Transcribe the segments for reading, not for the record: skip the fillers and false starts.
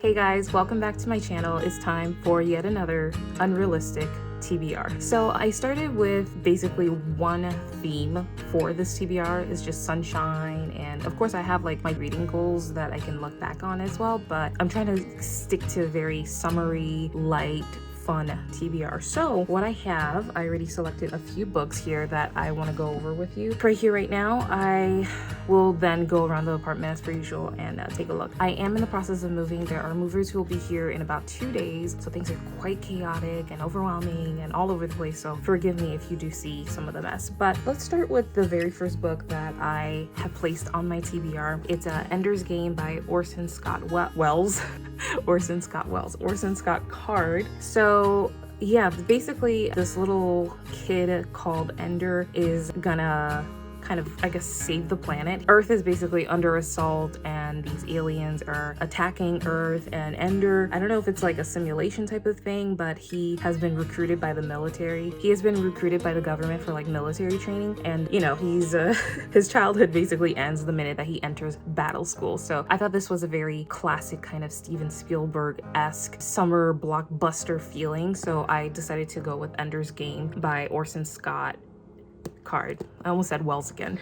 Hey guys, welcome back to my channel. It's time for yet another unrealistic TBR. So I started with basically one theme for this TBR. Is just sunshine, and of course I have like my reading goals that I can look back on as well, but I'm trying to stick to very summery, light, fun TBR. So what I have, I already selected a few books here that I want to go over with you. Right here, right now, I will then go around the apartment as per usual and take a look. I am in the process of moving. There are movers who will be here in about 2 days, so things are quite chaotic and overwhelming and all over the place, so forgive me if you do see some of the mess. But let's start with the very first book that I have placed on my TBR. It's Ender's Game by Orson Scott Wells. Orson Scott Card. So yeah, basically this little kid called Ender is gonna kind of, I guess, save the planet. Earth is basically under assault and these aliens are attacking Earth, and Ender, I don't know if it's like a simulation type of thing, but he has been recruited by the military. He has been recruited by the government for like military training, and you know, he's his childhood basically ends the minute that he enters battle school. So I thought this was a very classic kind of Steven Spielberg-esque summer blockbuster feeling, so I decided to go with Ender's Game by Orson Scott Card. I almost said Wells again.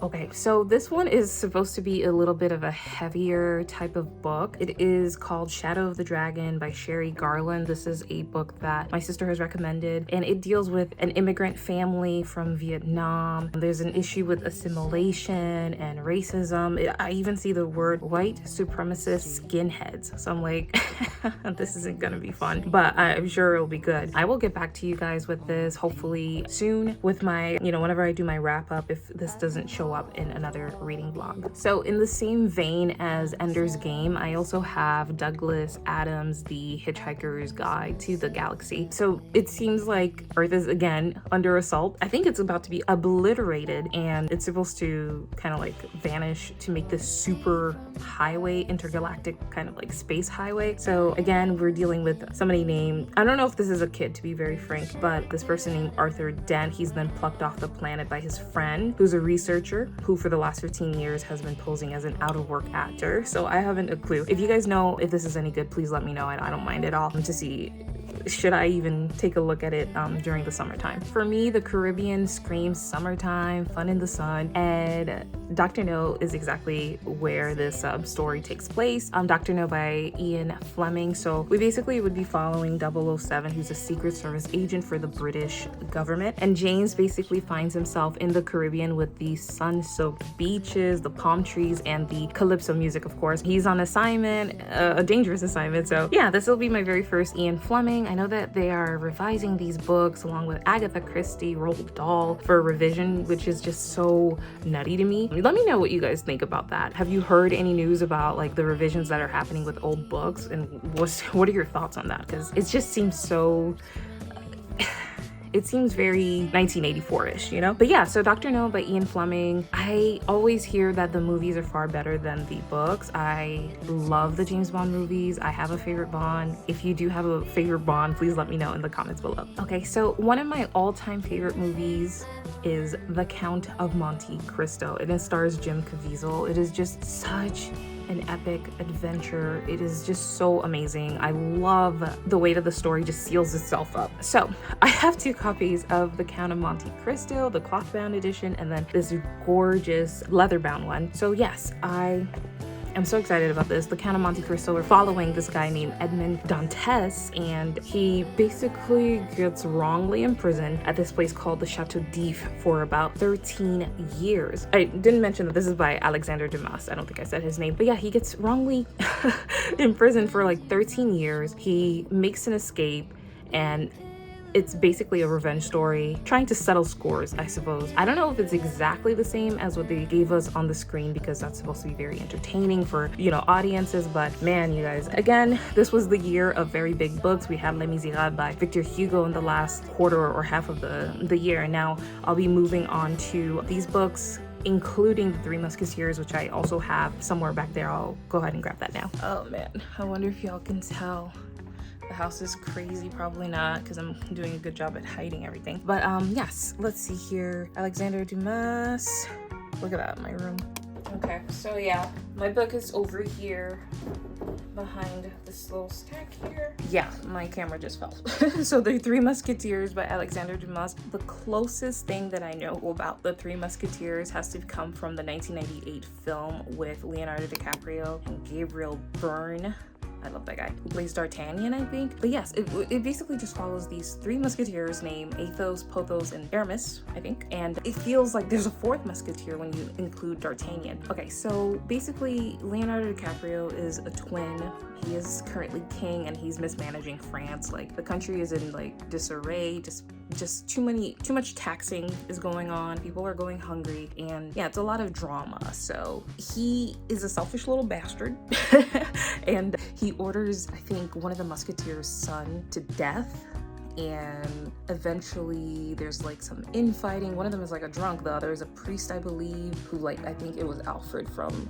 Okay, so this one is supposed to be a little bit of a heavier type of book. It is called Shadow of the Dragon by Sherry Garland. This is a book that my sister has recommended, and it deals with an immigrant family from Vietnam. There's an issue with assimilation and racism. I even see the word white supremacist skinheads. So I'm like, this isn't gonna be fun, but I'm sure it'll be good. I will get back to you guys with this hopefully soon with my, whenever I do my wrap up, if this doesn't show up in another reading vlog. So in the same vein as Ender's Game, I also have Douglas Adams' The Hitchhiker's Guide to the Galaxy. So it seems like Earth is again under assault. I think it's about to be obliterated, and it's supposed to kind of like vanish to make this super highway, intergalactic kind of like space highway. So again, we're dealing with somebody named, I don't know if this is a kid to be very frank, but this person named Arthur Dent. He's then plucked off the planet by his friend, who's a researcher who for the last 15 years has been posing as an out-of-work actor. So I haven't a clue. If you guys know if this is any good, please let me know. I don't mind at all to see should I even take a look at it during the summertime. For me, the Caribbean screams summertime, fun in the sun, and Dr. No is exactly where this story takes place. Dr. No by Ian Fleming. So we basically would be following 007, who's a Secret Service agent for the British government, and James basically finds himself in the Caribbean with the sun-soaked beaches, the palm trees, and the calypso music, of course. He's on assignment, a dangerous assignment. So yeah, this will be my very first Ian Fleming. I know that they are revising these books along with Agatha Christie, Roald Dahl for revision, which is just so nutty to me. Let me know what you guys think about that. Have you heard any news about like the revisions that are happening with old books, and what are your thoughts on that? Because it just seems so it seems very 1984-ish, But yeah, so Dr. No by Ian Fleming. I always hear that the movies are far better than the books. I love the James Bond movies. I have a favorite Bond. If you do have a favorite Bond, please let me know in the comments below. Okay, so one of my all-time favorite movies is The Count of Monte Cristo. It stars Jim Caviezel. It is just such an epic adventure. It is just so amazing. I love the way that the story just seals itself up. So I have 2 copies of The Count of Monte Cristo, the cloth-bound edition, and then this gorgeous leather-bound one. So yes, I'm so excited about this. The Count of Monte Cristo, we're following this guy named Edmond Dantes, and he basically gets wrongly imprisoned at this place called the Chateau d'If for about 13 years. I didn't mention that this is by Alexander Dumas. I don't think I said his name, but yeah, he gets wrongly imprisoned for like 13 years. He makes an escape, and it's basically a revenge story, trying to settle scores, I suppose. I don't know if it's exactly the same as what they gave us on the screen, because that's supposed to be very entertaining for, audiences, but man, you guys, again, this was the year of very big books. We had Les Miserables by Victor Hugo in the last quarter or half of the year, and now I'll be moving on to these books, including the Three Musketeers, which I also have somewhere back there. I'll go ahead and grab that now. Oh man, I wonder if y'all can tell. The house is crazy. Probably not, because I'm doing a good job at hiding everything. But yes, let's see here. Alexander Dumas. Look at that in my room. Okay, so yeah, my book is over here. behind this little stack here. Yeah, my camera just fell. So the Three Musketeers by Alexander Dumas. The closest thing that I know about the Three Musketeers has to come from the 1998 film with Leonardo DiCaprio and Gabriel Byrne. I love that guy who plays D'Artagnan, I think. But yes, it basically just follows these three musketeers named Athos, Porthos, and Aramis, I think. And it feels like there's a fourth musketeer when you include D'Artagnan. Okay, so basically Leonardo DiCaprio is a twin. He is currently king and he's mismanaging France. Like, the country is in like disarray, just too much taxing is going on. People are going hungry, and yeah, it's a lot of drama. So he is a selfish little bastard and he orders, I think, one of the musketeers' son to death. And eventually there's like some infighting. One of them is like a drunk, the other is a priest, I believe, who, like, I think it was Alfred from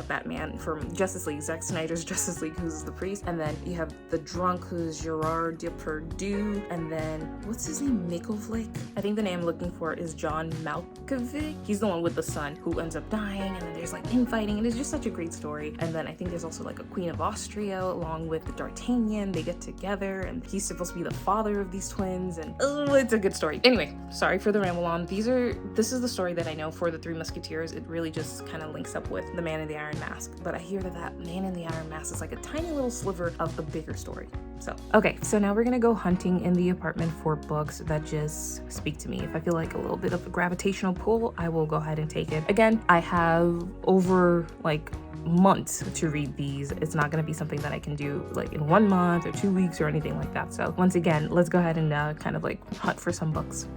Batman, from Justice League, Zack Snyder's Justice League, who's the priest. And then you have the drunk, who's Gerard Depardieu. And then, what's his name? Mikovlik? I think the name I'm looking for is John Malkovich. He's the one with the son who ends up dying, and then there's like infighting, and it's just such a great story. And then I think there's also like a Queen of Austria along with D'Artagnan. They get together, and he's supposed to be the father of these twins, and oh, it's a good story. Anyway, sorry for the ramble on. This is the story that I know for the Three Musketeers. It really just kind of links up with the Man in the Iron Mask, but I hear that Man in the Iron Mask is like a tiny little sliver of a bigger story. So okay, so now we're gonna go hunting in the apartment for books that just speak to me. If I feel like a little bit of a gravitational pull, I will go ahead and take it. Again, I have over like months to read these. It's not going to be something that I can do like in 1 month or 2 weeks or anything like that. So once again, let's go ahead and kind of like hunt for some books.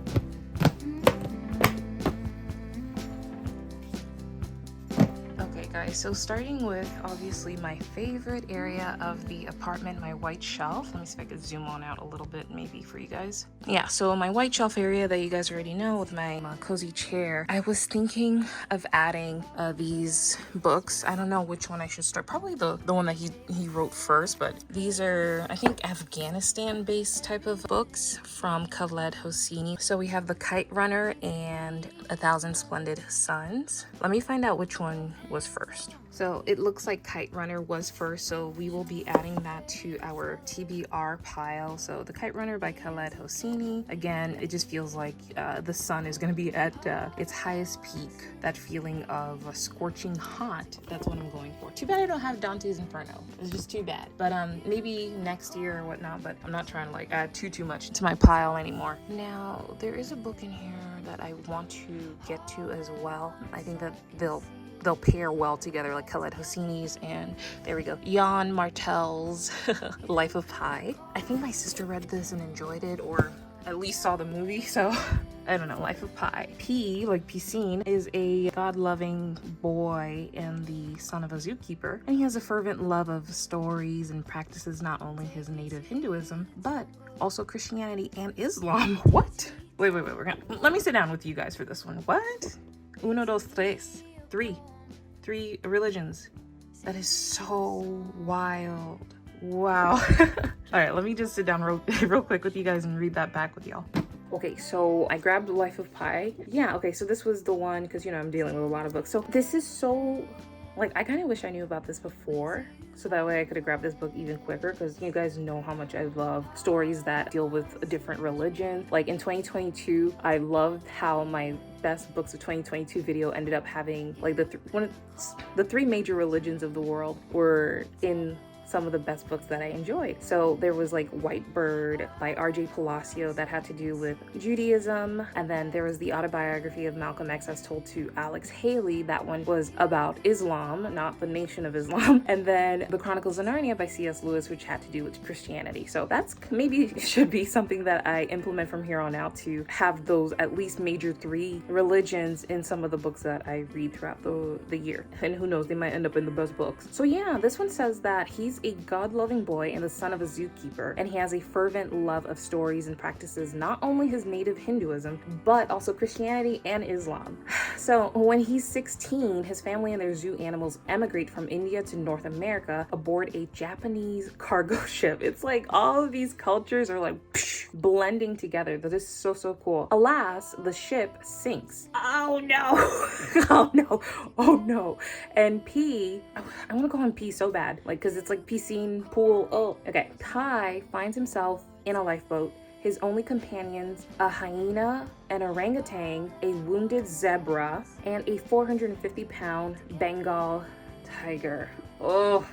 So starting with obviously my favorite area of the apartment, my white shelf. Let me see if I could zoom on out a little bit maybe for you guys. Yeah, so my white shelf area that you guys already know with my cozy chair. I was thinking of adding these books. I don't know which one I should start. Probably the one that he wrote first, but these are, I think, Afghanistan-based type of books from Khaled Hosseini. So we have The Kite Runner and 1,000 Splendid Suns. Let me find out which one was first. So it looks like Kite Runner was first, so we will be adding that to our TBR pile. So The Kite Runner by Khaled Hosseini. Again, it just feels like the sun is going to be at its highest peak. That feeling of scorching hot, that's what I'm going for. Too bad I don't have Dante's Inferno. It's just too bad. But maybe next year or whatnot, but I'm not trying to like add too much to my pile anymore. Now, there is a book in here that I want to get to as well. I think that they'll pair well together, like Khaled Hosseini's and there we go, Jan Martel's Life of Pi. I think my sister read this and enjoyed it, or at least saw the movie, so I don't know. Life of Pi. P, like piscine, is a God-loving boy and the son of a zookeeper, and he has a fervent love of stories and practices not only his native Hinduism, but also Christianity and Islam. What? Wait, let me sit down with you guys for this one. What? Uno, dos, tres. Three religions. That is so wild. Wow. All right, let me just sit down real quick with you guys and read that back with y'all. Okay, so I grabbed Life of Pi. Yeah, okay, so this was the one, because, you know, I'm dealing with a lot of books. So this is so, like, I kind of wish I knew about this before, so that way I could have grabbed this book even quicker, because you guys know how much I love stories that deal with a different religion. Like in 2022, I loved how my best books of 2022 video ended up having like the three major religions of the world were in some of the best books that I enjoyed. So there was like White Bird by R.J. Palacio that had to do with Judaism, and then there was the autobiography of Malcolm X as told to Alex Haley. That one was about Islam, not the Nation of Islam. And then The Chronicles of Narnia by C.S. Lewis, which had to do with Christianity. So that's maybe should be something that I implement from here on out, to have those at least major three religions in some of the books that I read throughout the year. And who knows, they might end up in the best books. So yeah, this one says that he's a God-loving boy and the son of a zookeeper, and he has a fervent love of stories and practices not only his native Hinduism, but also Christianity and Islam. So when he's 16, his family and their zoo animals emigrate from India to North America aboard a Japanese cargo ship. It's like all of these cultures are like blending together. That is so, so cool. Alas, the ship sinks. Oh no. Oh no. Oh no. And P, I want to call him P so bad, like, because it's like piscine, pool. Oh, okay. Pi finds himself in a lifeboat. His only companions, a hyena, an orangutan, a wounded zebra, and a 450-pound Bengal tiger. Oh,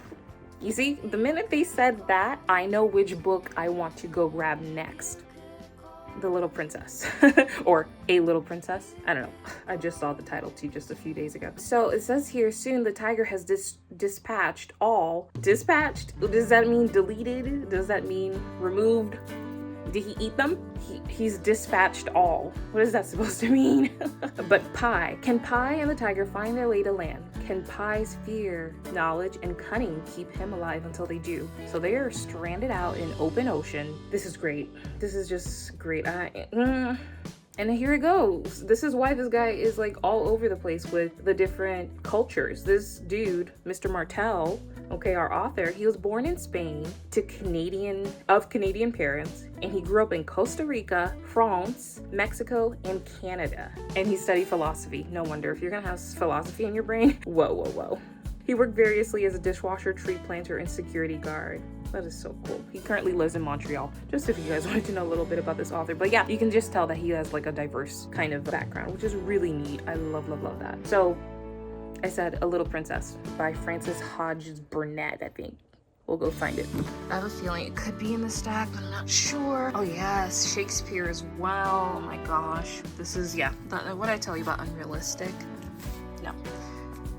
you see, the minute they said that, I know which book I want to go grab next. The Little Princess. Or A Little Princess. I don't know. I just saw the title too just a few days ago. So it says here, soon the tiger has dispatched all. Dispatched? Does that mean deleted? Does that mean removed? Did he eat them? He's dispatched all. What is that supposed to mean? But Pi. Can Pi and the tiger find their way to land? Can Pi's fear, knowledge, and cunning keep him alive until they do? So they are stranded out in open ocean. This is great. This is just great. And here it goes. This is why this guy is like all over the place with the different cultures. This dude, Mr. Martel, okay, our author, he was born in Spain to Canadian parents, and he grew up in Costa Rica, France, Mexico, and Canada. And he studied philosophy. No wonder if you're gonna have philosophy in your brain. Whoa, whoa, whoa. He worked variously as a dishwasher, tree planter, and security guard. That is so cool. He currently lives in Montreal, just if you guys wanted to know a little bit about this author. But yeah, you can just tell that he has like a diverse kind of background, which is really neat. I love, love, love that. So I said A Little Princess by Frances Hodges Burnett, I think. We'll go find it. I have a feeling it could be in the stack, but I'm not sure. Oh yes, Shakespeare as well. Oh my gosh. This is, yeah, what I tell you about unrealistic. No,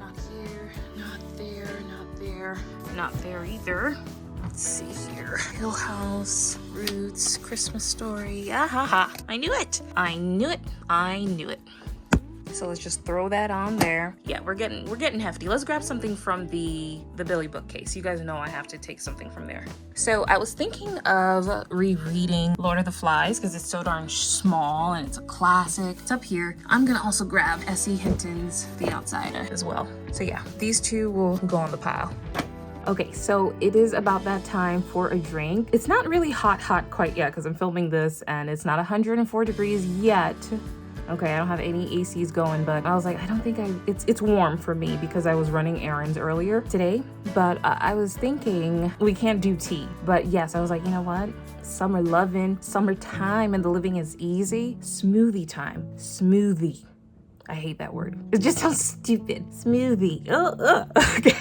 not here, not there, not there, not there either. Let's see here. Hill House, Roots, Christmas Story. Ah, I knew it. I knew it. I knew it. So let's just throw that on there. Yeah, we're getting hefty. Let's grab something from the Billy bookcase. You guys know I have to take something from there. So I was thinking of rereading Lord of the Flies because it's so darn small and it's a classic. It's up here. I'm gonna also grab S.E. Hinton's The Outsider as well. So yeah, these two will go on the pile. Okay, so it is about that time for a drink. It's not really hot quite yet because I'm filming this and it's not 104 degrees yet. Okay, I don't have any ACs going, but I was like, I don't think it's warm for me because I was running errands earlier today. But I was thinking we can't do tea. But yes, I was like, you know what? Summer loving, summertime, and the living is easy. Smoothie time. Smoothie. I hate that word. It just sounds stupid. Smoothie. Okay.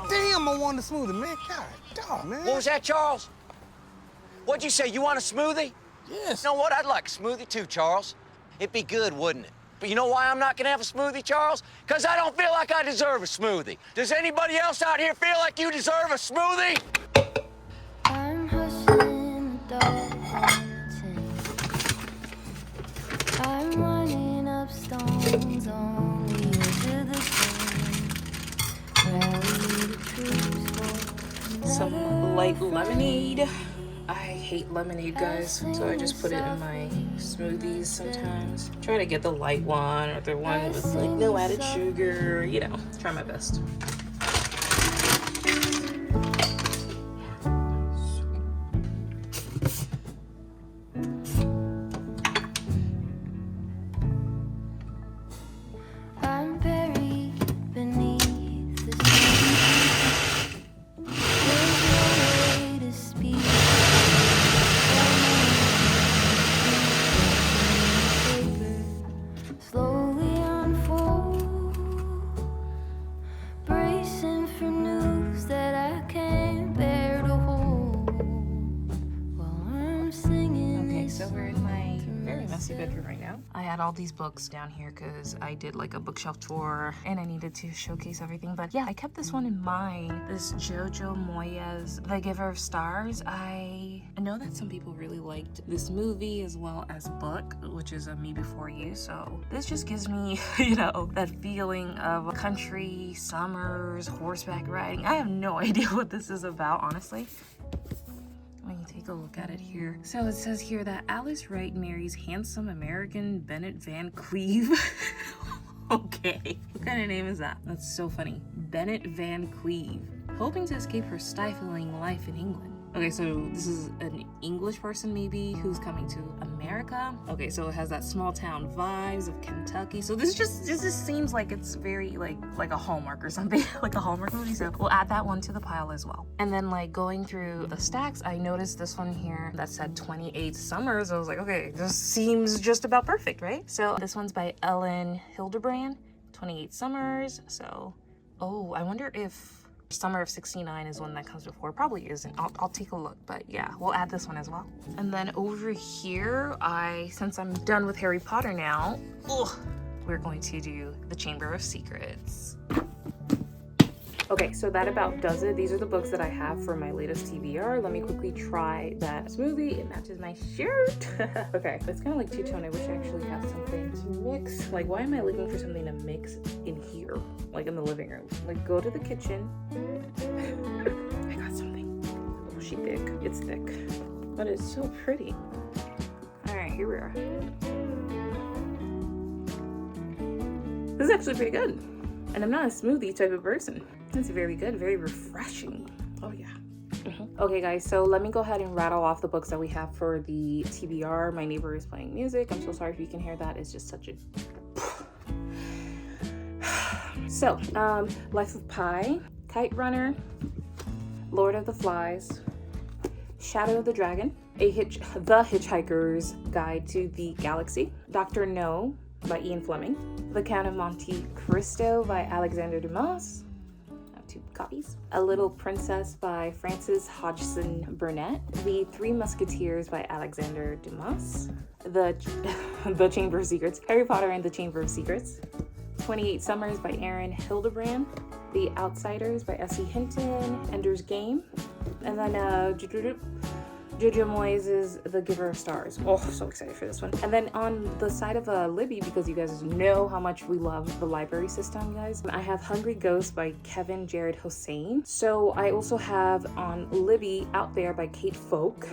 Damn, I want a smoothie, man. God, dog, man. What was that, Charles? What'd you say? You want a smoothie? Yes. You know what? I'd like a smoothie too, Charles. It'd be good, wouldn't it? But you know why I'm not gonna have a smoothie, Charles? Because I don't feel like I deserve a smoothie. Does anybody else out here feel like you deserve a smoothie? I'm hustling the dog I'm running up stones on the edge of the Some light lemonade. I hate lemonade, guys, so I just put it in my smoothies sometimes. Try to get the light one or the one with like no added sugar, you know, try my best. I'm buried beneath the sea. There's no way to speak. Slowly unfold, bracing for news that I can't bear to hold. While I'm singing. Okay, so we're in my very messy bedroom right now. I had all these books down here because I did like a bookshelf tour and I needed to showcase everything. But yeah, I kept this one in mind. This Jojo Moyes, The Giver of Stars. I know that some people really liked this movie as well as book, which is Me Before You. So this just gives me, you know, that feeling of country, summers, horseback riding. I have no idea what this is about, honestly. When you take a look at it here. So it says here that Alice Wright marries handsome American Bennett Van Cleve. Okay, what kind of name is that? That's so funny. Bennett Van Cleve. Hoping to escape her stifling life in England. Okay, so this is an English person maybe who's coming to America. Okay, so it has that small town vibes of Kentucky. So this just seems like it's very like a Hallmark or something, like a Hallmark movie. So we'll add that one to the pile as well. And then like going through the stacks, I noticed this one here that said 28 Summers. I was like, okay, this seems just about perfect, right? So this one's by Ellen Hildebrand, 28 Summers. So, oh, I wonder if Summer of 69 is one that comes before. Probably isn't. I'll take a look, but yeah, we'll add this one as well. And then over here, since I'm done with Harry Potter now, we're going to do the Chamber of Secrets. Okay, so that about does it. These are the books that I have for my latest TBR. Let me quickly try that smoothie. It matches my shirt. Okay, it's kind of like two-tone. I wish I actually had something to mix. Like, why am I looking for something to mix in here? Like in the living room. Like, go to the kitchen. I got something. Oh, she thick. It's thick. But it's so pretty. All right, here we are. This is actually pretty good. And I'm not a smoothie type of person. It's very good, very refreshing. Oh yeah. Okay guys, so let me go ahead and rattle off the books that we have for the TBR. My neighbor is playing music. I'm so sorry if you can hear that. It's just such a... So, Life of Pi, Kite Runner, Lord of the Flies, Shadow of the Dragon, The Hitchhiker's Guide to the Galaxy, Dr. No by Ian Fleming, The Count of Monte Cristo by Alexander Dumas. I have 2 copies. A Little Princess by Frances Hodgson Burnett, The Three Musketeers by Alexander Dumas, The Chamber of Secrets, Harry Potter and the Chamber of Secrets, 28 Summers by Erin Hildebrand, The Outsiders by S.E. Hinton, Ender's Game, and then Jojo Moyes' The Giver of Stars. Oh, so excited for this one. And then on the side of Libby, because you guys know how much we love the library system, guys, I have Hungry Ghost by Kevin Jared Hossein. So I also have on Libby Out There by Kate Folk.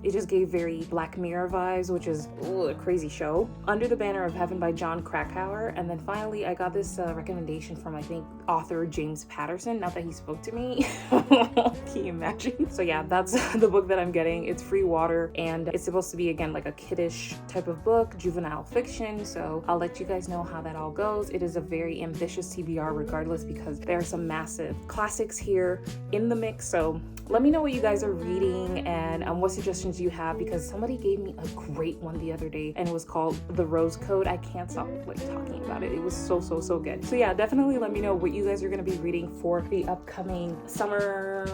It just gave very Black Mirror vibes, which is a crazy show. Under the Banner of Heaven by John Krakauer. And then finally, I got this recommendation from, I think, author James Patterson. Not that he spoke to me. Can you imagine? So yeah, that's the book that I'm getting. It's free water, and it's supposed to be, again, like a kiddish type of book, juvenile fiction. So I'll let you guys know how that all goes. It is a very ambitious TBR regardless, because there are some massive classics here in the mix. So let me know what you guys are reading and what suggestions you have, because somebody gave me a great one the other day and it was called The Rose Code. I can't stop talking about it. It was so good. So yeah, definitely let me know what you guys are going to be reading for the upcoming summer,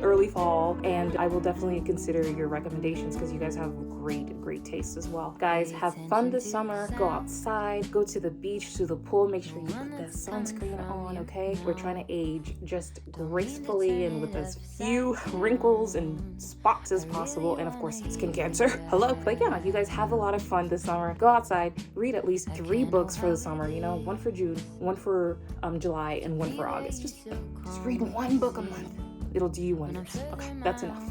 early fall, and I will definitely consider your recommendations because you guys have great taste as well. Guys, have fun this summer. Go outside, go to the beach, to the pool. Make sure you put that sunscreen on, okay? We're trying to age just gracefully and with as few wrinkles and spots as possible, and of course skin cancer. Hello. But yeah, you guys have a lot of fun this summer. Go outside, read at least 3 books for the summer, you know, 1 for June, 1 for July, and 1 for August. Just read 1 book a month. It'll do you wonders. Okay, that's enough.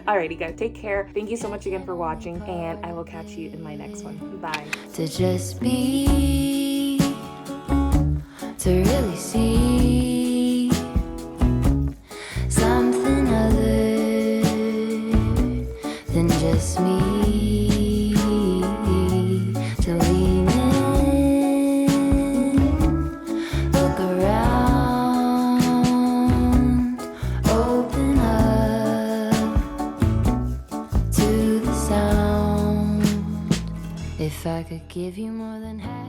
Alrighty guys, take care. Thank you so much again for watching, and I will catch you in my next one. Bye. To just be, to really see something other than just me, to lean in, look around, open up to the sound. If I could give you more than half